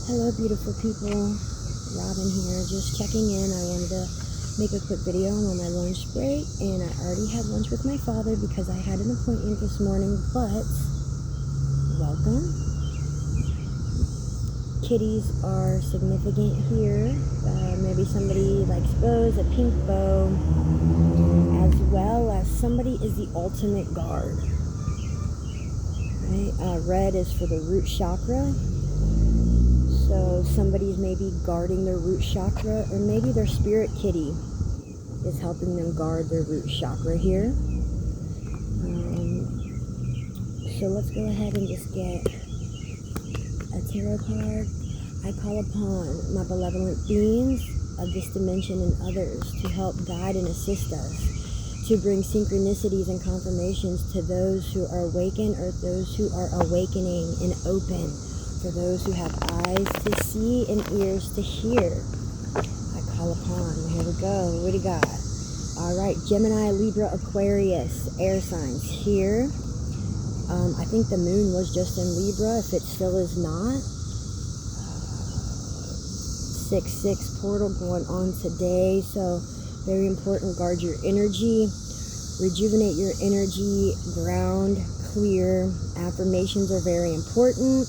Hello beautiful people, Robin here, just checking in. I wanted to make a quick video. I'm on my lunch break and I already had lunch with my father because I had an appointment this morning, but welcome. Kitties are significant here. Maybe somebody likes bows, a pink bow, as well as somebody is the ultimate guard. Right? Red is for the root chakra. So somebody's maybe guarding their root chakra, or maybe their spirit kitty is helping them guard their root chakra here. So let's go ahead and just get a tarot card. I call upon my benevolent beings of this dimension and others to help guide and assist us, to bring synchronicities and confirmations to those who are awakened or those who are awakening and open. For those who have eyes to see and ears to hear, I call upon. Here we go. What do you got? All right, Gemini, Libra, Aquarius, air signs here. I think the moon was just in Libra, if it still is not. 6-6 portal going on today, so very important. Guard your energy, rejuvenate your energy, ground, clear. Affirmations are very important.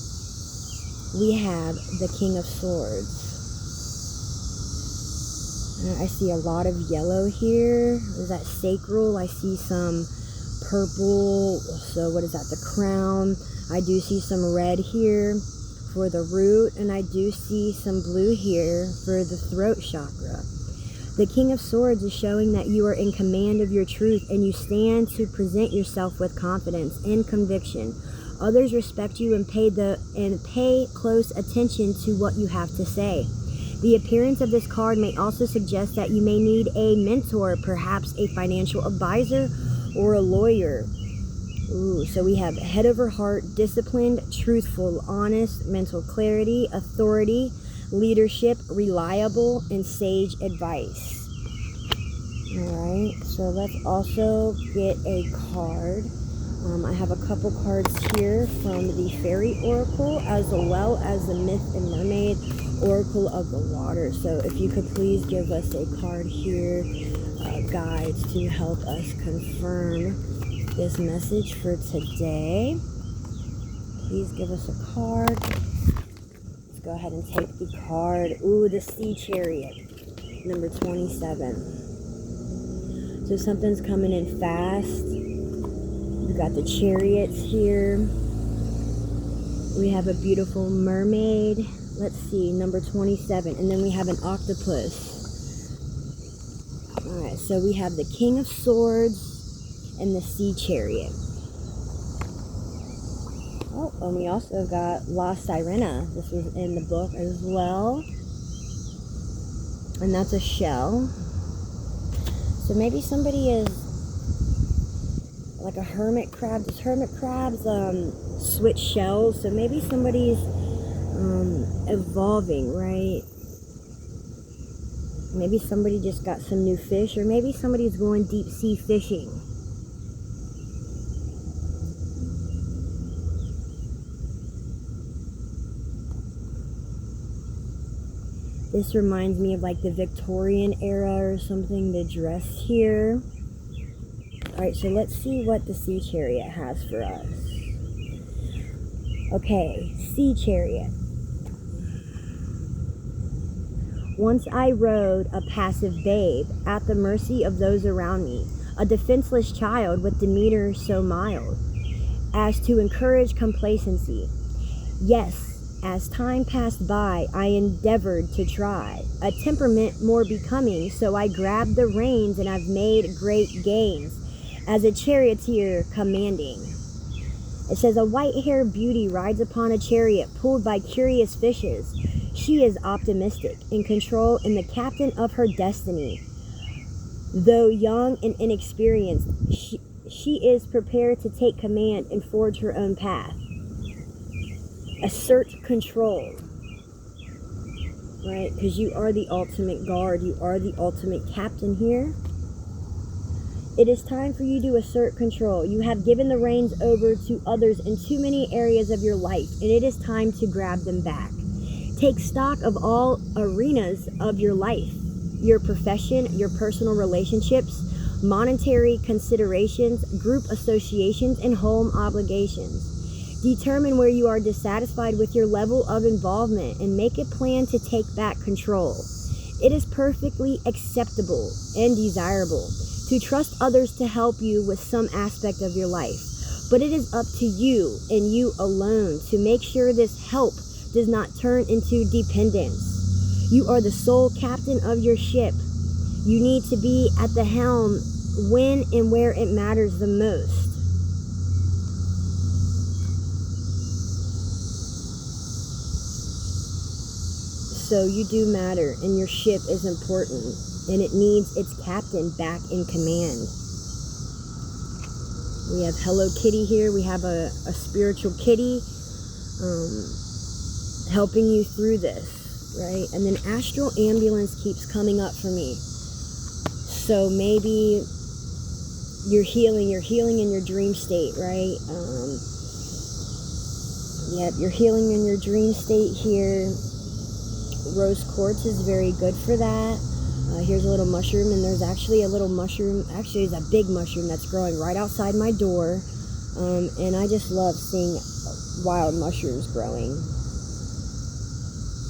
We have the King of Swords. I see a lot of yellow here. Is that sacral? I see some purple. So what is that? The crown. I do see some red here for the root. And I do see some blue here for the throat chakra. The King of Swords is showing that you are in command of your truth and you stand to present yourself with confidence and conviction. Others respect you and pay close attention to what you have to say. The appearance of this card may also suggest that you may need a mentor, perhaps a financial advisor or a lawyer. Ooh, so we have head over heart, disciplined, truthful, honest, mental clarity, authority, leadership, reliable, and sage advice. All right, so let's also get a card. I have a couple cards here from the Fairy Oracle, as well as the Myth and Mermaid Oracle of the Water. So if you could please give us a card here, guides, to help us confirm this message for today. Please give us a card. Let's go ahead and take the card. Ooh, the Sea Chariot, number 27. So something's coming in fast. We got the chariots here. We have a beautiful mermaid. Let's see, number 27. And then we have an octopus. Alright, so we have the King of Swords and the Sea Chariot. Oh, and we also got La Sirena. This was in the book as well. And that's a shell. So maybe somebody is like a hermit crab. Does hermit crabs switch shells? So maybe somebody's evolving, right? Maybe somebody just got some new fish, or maybe somebody's going deep sea fishing. This reminds me of like the Victorian era or something, the dress here. Alright, so let's see what the Sea Chariot has for us. Okay, Sea Chariot. Once I rode a passive babe at the mercy of those around me, a defenseless child with demeanor so mild as to encourage complacency. Yes, as time passed by, I endeavored to try a temperament more becoming, so I grabbed the reins and I've made great gains. As a charioteer commanding. It says, a white-haired beauty rides upon a chariot pulled by curious fishes. She is optimistic, in control, and the captain of her destiny. Though young and inexperienced, she is prepared to take command and forge her own path. Assert control. Right? Because you are the ultimate guard. You are the ultimate captain here. It is time for you to assert control. You have given the reins over to others in too many areas of your life, and it is time to grab them back. Take stock of all arenas of your life, your profession, your personal relationships, monetary considerations, group associations, and home obligations. Determine where you are dissatisfied with your level of involvement and make a plan to take back control. It is perfectly acceptable and desirable to trust others to help you with some aspect of your life, but it is up to you and you alone to make sure this help does not turn into dependence. You are the sole captain of your ship. You need to be at the helm when and where it matters the most. So you do matter, and your ship is important, and it needs its captain back in command. We have Hello Kitty here. We have a spiritual kitty helping you through this, right? And then astral ambulance keeps coming up for me. So maybe you're healing in your dream state, right? Yep, you're healing in your dream state here. Rose quartz is very good for that. Here's a little mushroom, and there's actually a little mushroom. Actually, there's a big mushroom that's growing right outside my door. And I just love seeing wild mushrooms growing.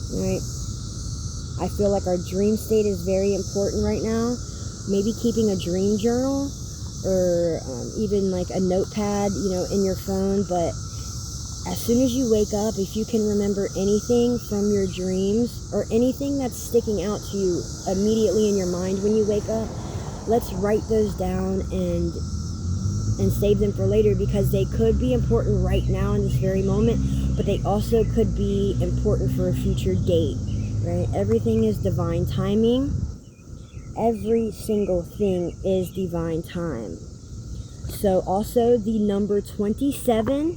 Right? I feel like our dream state is very important right now. Maybe keeping a dream journal or even like a notepad, in your phone. But as soon as you wake up, if you can remember anything from your dreams or anything that's sticking out to you immediately in your mind when you wake up, let's write those down and save them for later, because they could be important right now in this very moment, but they also could be important for a future date, right? Everything is divine timing. Every single thing is divine time. So also the number 27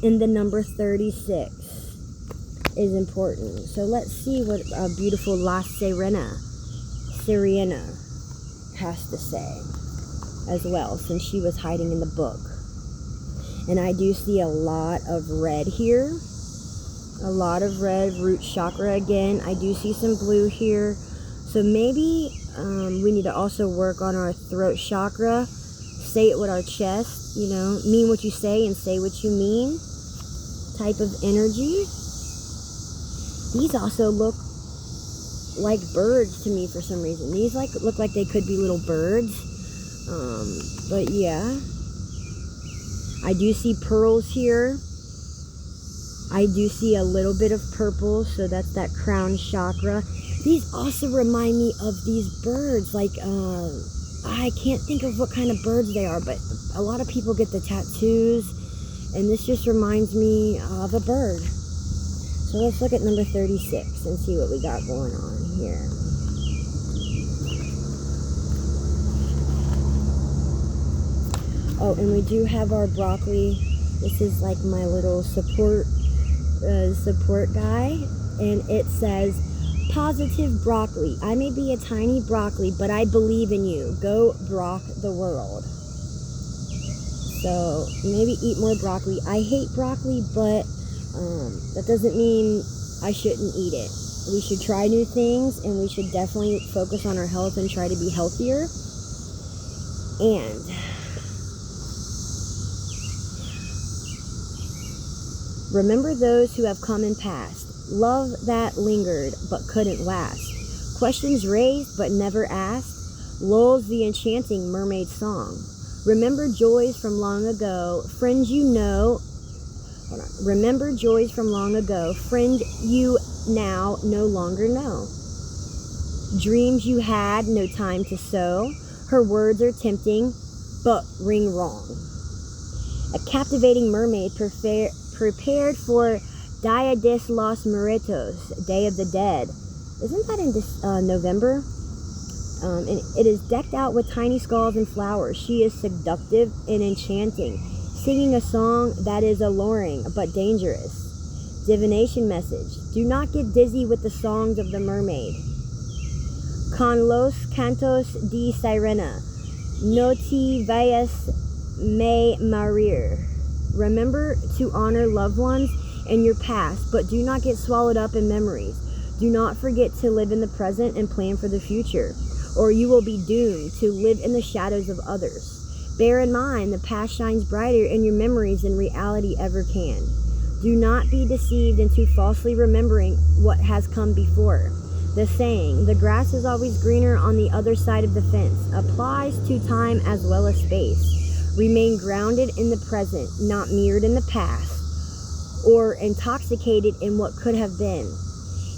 and the number 36 is important. So let's see what a beautiful La Sirena has to say as well, since she was hiding in the book. And I do see a lot of red here. A lot of red, root chakra again. I do see some blue here. So maybe we need to also work on our throat chakra. Say it with our chest, mean what you say and say what you mean type of energy. These also look like birds to me for some reason. These look like they could be little birds. But yeah. I do see pearls here. I do see a little bit of purple, so that's that crown chakra. These also remind me of these birds, I can't think of what kind of birds they are, but a lot of people get the tattoos, and this just reminds me of a bird. So let's look at number 36 and see what we got going on here. Oh, and we do have our broccoli. This is like my little support guy, and it says, positive broccoli. I may be a tiny broccoli, but I believe in you. Go brock the world. So maybe eat more broccoli. I hate broccoli, but that doesn't mean I shouldn't eat it. We should try new things, and we should definitely focus on our health and try to be healthier. And remember those who have come and passed. Love that lingered but couldn't last. Questions raised but never asked. Lulls the enchanting mermaid song. Remember joys from long ago. Friends you know. Remember joys from long ago. Friend you now no longer know. Dreams you had no time to sow. Her words are tempting but ring wrong. A captivating mermaid prepared for Dia de los Muertos, Day of the Dead. Isn't that in November? And it is decked out with tiny skulls and flowers. She is seductive and enchanting, singing a song that is alluring but dangerous. Divination message. Do not get dizzy with the songs of the mermaid. Con los cantos de sirena. No te vayas me morir. Remember to honor loved ones in your past, but do not get swallowed up in memories. Do not forget to live in the present and plan for the future, or you will be doomed to live in the shadows of others. Bear in mind, the past shines brighter in your memories than reality ever can. Do not be deceived into falsely remembering what has come before. The saying, "the grass is always greener on the other side of the fence," applies to time as well as space. Remain grounded in the present, not mirrored in the past, or intoxicated in what could have been.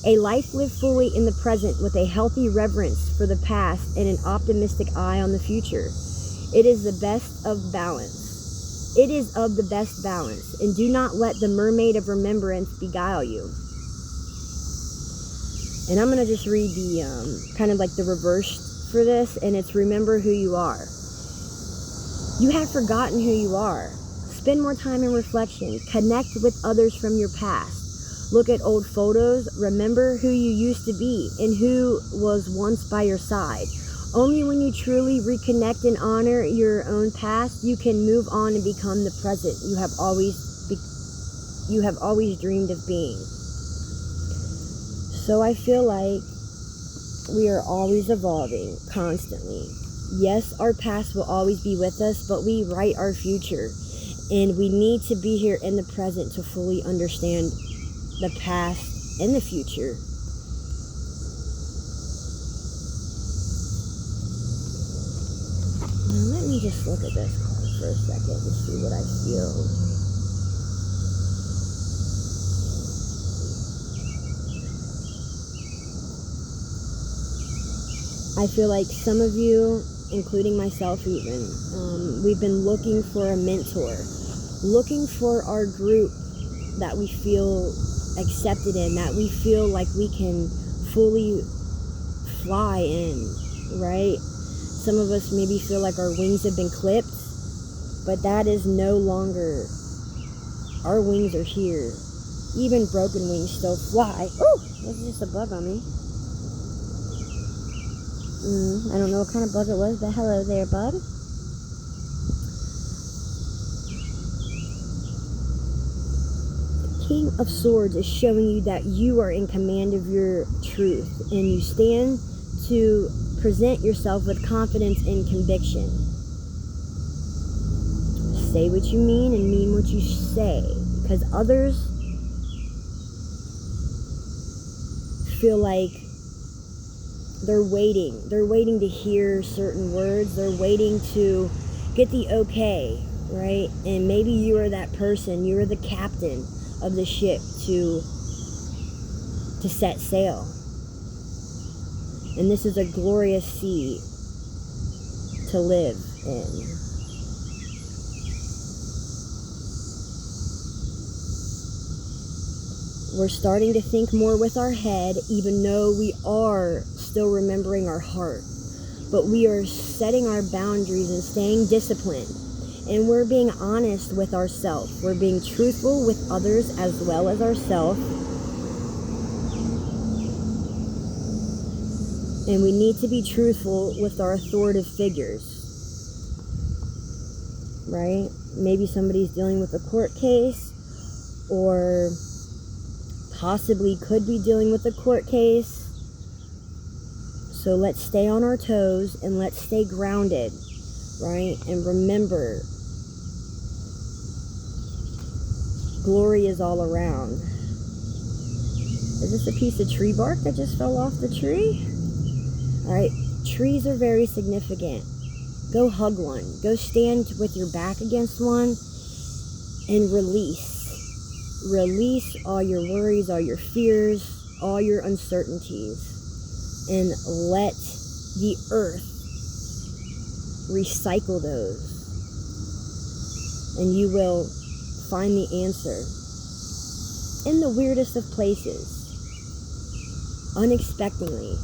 A life lived fully in the present with a healthy reverence for the past and an optimistic eye on the future. It is the best of balance. It is of the best balance, and do not let the mermaid of remembrance beguile you. And I'm going to just read the kind of like the reverse for this, and it's remember who you are. You have forgotten who you are. Spend more time in reflection. Connect with others from your past. Look at old photos. Remember who you used to be and who was once by your side. Only when you truly reconnect and honor your own past, you can move on and become the present you have always dreamed of being. So I feel like we are always evolving, constantly. Yes, our past will always be with us, but we write our future. And we need to be here in the present to fully understand the past and the future. Now let me just look at this card for a second and see what I feel. I feel like some of you, including myself even, we've been looking for a mentor, looking for our group that we feel accepted in, that we feel like we can fully fly in, right? Some of us maybe feel like our wings have been clipped, but that is no longer. Our wings are here. Even broken wings still fly. Oh, there's just a bug on me. I don't know what kind of bug it was, but hello there, bug. The King of Swords is showing you that you are in command of your truth, and you stand to present yourself with confidence and conviction. Say what you mean and mean what you say, because others feel like they're waiting to hear certain words, they're waiting to get the okay, right? And maybe you are that person, you are the captain of the ship to set sail. And this is a glorious sea to live in. We're starting to think more with our head, even though we are still remembering our heart. But we are setting our boundaries and staying disciplined. And we're being honest with ourselves. We're being truthful with others as well as ourselves. And we need to be truthful with our authoritative figures. Right? Maybe somebody's dealing with a court case, or possibly could be dealing with a court case. So let's stay on our toes and let's stay grounded, right? And remember, glory is all around. Is this a piece of tree bark that just fell off the tree? All right, trees are very significant. Go hug one. Go stand with your back against one and release. Release all your worries, all your fears, all your uncertainties. And let the earth recycle those. And you will find the answer in the weirdest of places. Unexpectedly.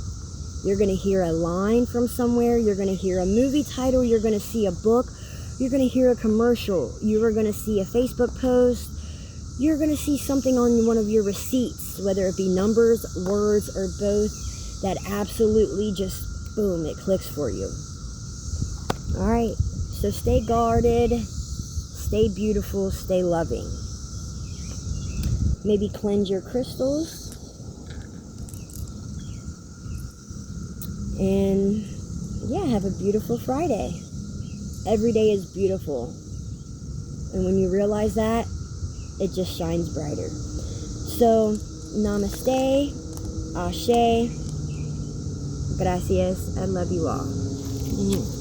You're going to hear a line from somewhere. You're going to hear a movie title. You're going to see a book. You're going to hear a commercial. You are going to see a Facebook post. You're going to see something on one of your receipts, whether it be numbers, words, or both, that absolutely just, boom, it clicks for you. All right, so stay guarded, stay beautiful, stay loving. Maybe cleanse your crystals. And yeah, have a beautiful Friday. Every day is beautiful. And when you realize that, it just shines brighter. So, namaste, ashe, gracias. I love you all.